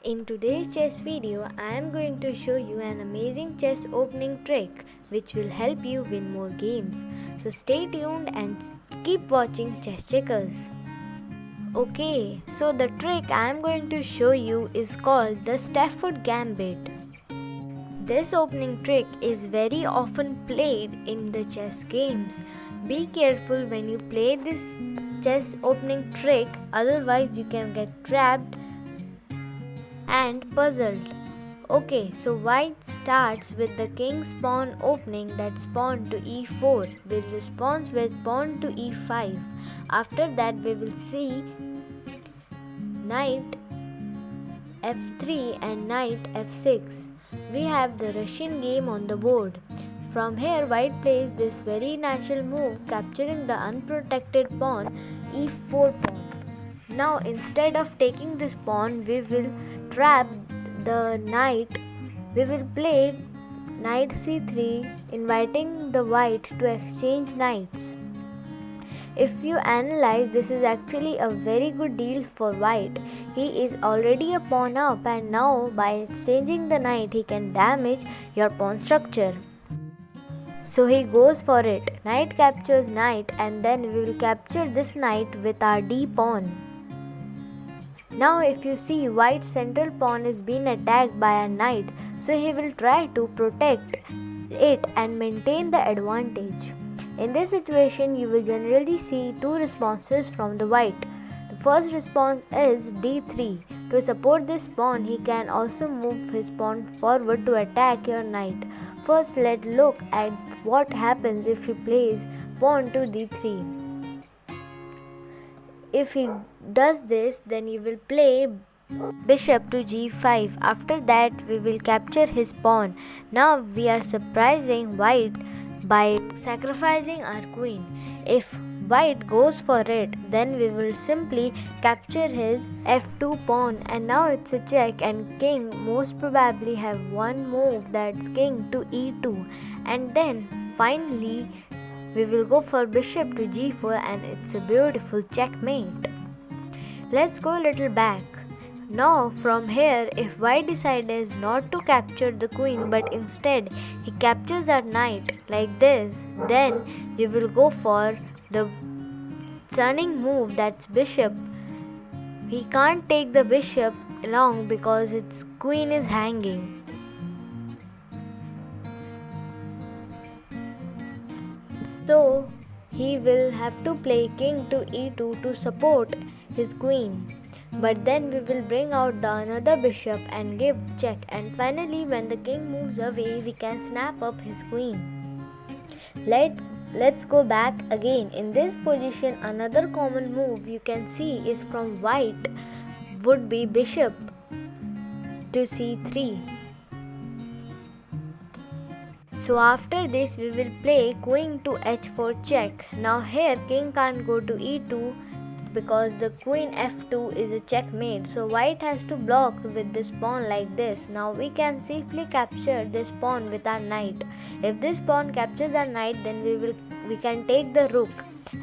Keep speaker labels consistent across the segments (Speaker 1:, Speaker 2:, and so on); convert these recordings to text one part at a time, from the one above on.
Speaker 1: In today's chess video, I am going to show you an amazing chess opening trick which will help you win more games. So stay tuned and keep watching Chess Checkers. Okay, so the trick I am going to show you is called the Stafford Gambit. This opening trick is very often played in the chess games. Be careful when you play this chess opening trick, otherwise you can get trapped and puzzled. Okay, so white starts with the king's pawn opening that pawn to e4 will respond with pawn to e5. After that we will see knight f3 and knight f6. We have the Russian game on the board. From here white plays this very natural move capturing the unprotected pawn e4 pawn. Now instead of taking this pawn we will trap the knight. We will play knight c3 inviting the white to exchange knights. If you analyze, this is actually a very good deal for white. He is already a pawn up and now by exchanging the knight he can damage your pawn structure. So he goes for it. Knight captures knight and then we will capture this knight with our d pawn. Now if you see white's central pawn is being attacked by a knight, so he will try to protect it and maintain the advantage. In this situation you will generally see two responses from the white. The first response is d3. To support this pawn he can also move his pawn forward to attack your knight. First let's look at what happens if he plays pawn to d3. If he does this, then you will play bishop to g5. After that we will capture his pawn. Now we are surprising white by sacrificing our queen. If white goes for it, then we will simply capture his f2 pawn and now it's a check and king most probably have one move, that's king to e2, and then finally we will go for bishop to g4 and it's a beautiful checkmate. Let's go a little back. Now from here if white decides not to capture the queen but instead he captures our knight like this, then we will go for the stunning move, that's bishop. He can't take the bishop along because its queen is hanging. So he will have to play king to e2 to support his queen. But then we will bring out the another bishop and give check, and finally when the king moves away we can snap up his queen. Let's go back again. In this position another common move you can see is from white would be bishop to c3. So after this we will play queen to h4 check. Now here king can't go to e2 because the queen f2 is a checkmate, so white has to block with this pawn like this. Now we can safely capture this pawn with our knight. If this pawn captures our knight, then we can take the rook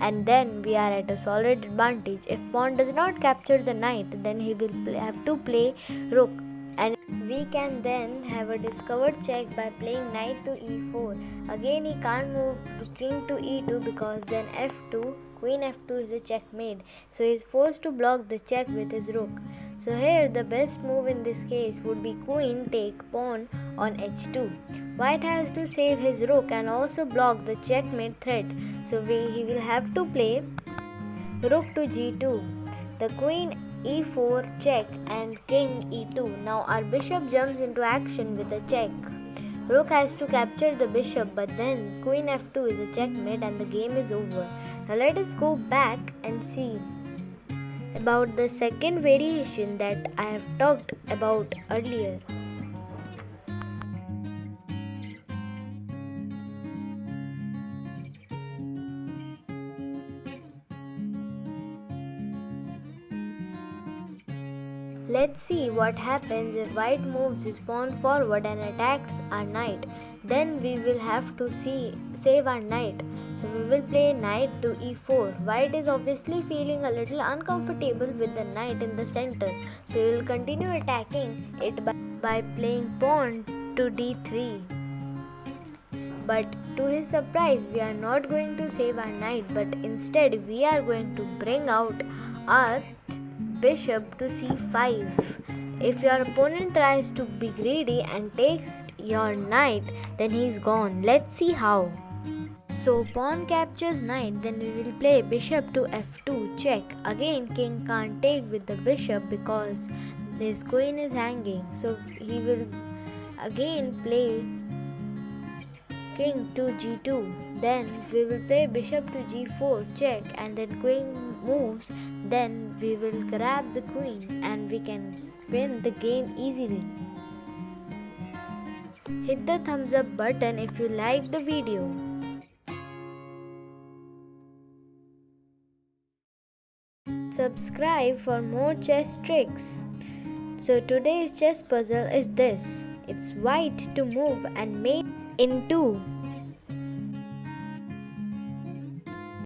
Speaker 1: and then we are at a solid advantage. If pawn does not capture the knight, then he will have to play rook, and we can then have a discovered check by playing knight to e4. Again he can't move to king to e2 because then f2, queen f2 is a checkmate, so he is forced to block the check with his rook. So here the best move in this case would be queen take pawn on h2. White has to save his rook and also block the checkmate threat, so he will have to play rook to g2. The queen e4 check and king e2. Now our bishop jumps into action with a check. Rook has to capture the bishop, but then queen f2 is a checkmate and the game is over. Now let us go back and see about the second variation that I have talked about earlier. Let's let's see what happens if white moves his pawn forward and attacks our knight. Then we will have to save our knight. So we will play knight to e4. White is obviously feeling a little uncomfortable with the knight in the center. So we will continue attacking it by playing pawn to d3. But to his surprise, we are not going to save our knight, but instead we are going to bring out our bishop to c5. If your opponent tries to be greedy and takes your knight, then he's gone. Let's see how. So pawn captures knight, then we will play bishop to f2 check. Again king can't take with the bishop because his queen is hanging. So he will again play king to g2. Then we will play bishop to g4 check, and then queen moves. Then we will grab the queen and we can win the game easily. Hit the thumbs up button if you like the video. Subscribe for more chess tricks. So today's chess puzzle is this. It's white to move and mate in two.